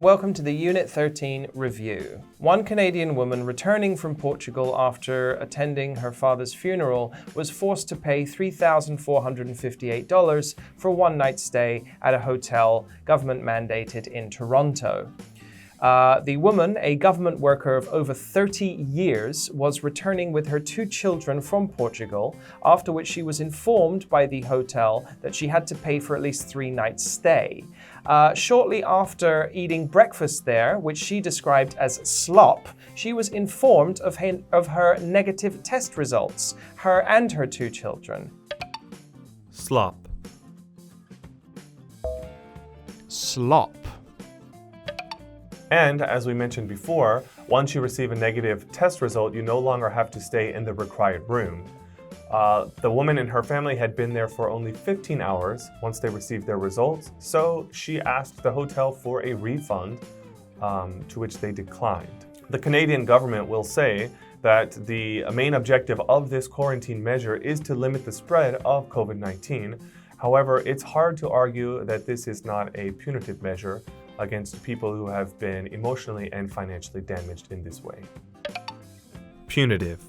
Welcome to the Unit 13 review. One Canadian woman returning from Portugal after attending her father's funeral was forced to pay $3,458 for a one-night stay at a hotel government mandated in Toronto. The woman, a government worker of over 30 years, was returning with her two children from Portugal, after which she was informed by the hotel that she had to pay for at least 3 nights' stay. Shortly after eating breakfast there, which she described as slop, she was informed of her negative test results, her and her two children. Slop. Slop. And as we mentioned before, once you receive a negative test result, you no longer have to stay in the required room. The woman and her family had been there for only 15 hours once they received their results, so she asked the hotel for a refund, to which they declined. The Canadian government will say that the main objective of this quarantine measure is to limit the spread of COVID-19. However, it's hard to argue that this is not a punitive measure against people who have been emotionally and financially damaged in this way. Punitive.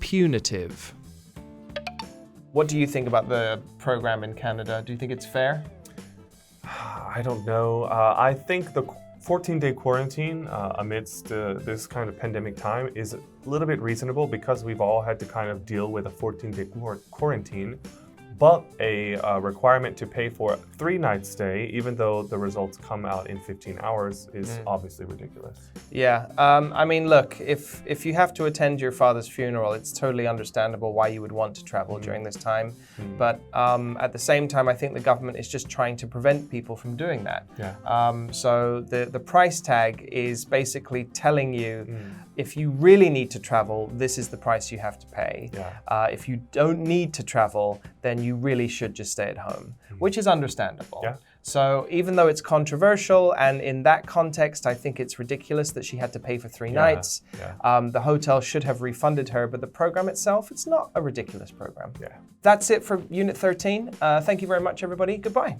Punitive. What do you think about the program in Canada? Do you think it's fair? I don't know. I think the 14-day quarantine amidst this kind of pandemic time is a little bit reasonable because we've all had to kind of deal with a 14-day quarantine. But a requirement to pay for a 3-night stay, even though the results come out in 15 hours, is obviously ridiculous. Yeah, I mean, look, if you have to attend your father's funeral, it's totally understandable why you would want to travel during this time. But at the same time, I think the government is just trying to prevent people from doing that. Yeah. So the price tag is basically telling you, if you really need to travel, this is the price you have to pay. Yeah. If you don't need to travel, then you really should just stay at home, which is understandable. Yeah. So even though it's controversial, and in that context, I think it's ridiculous that she had to pay for 3 nights. Yeah. The hotel should have refunded her, but the program itself, it's not a ridiculous program. Yeah. That's it for Unit 13. Thank you very much, everybody. Goodbye.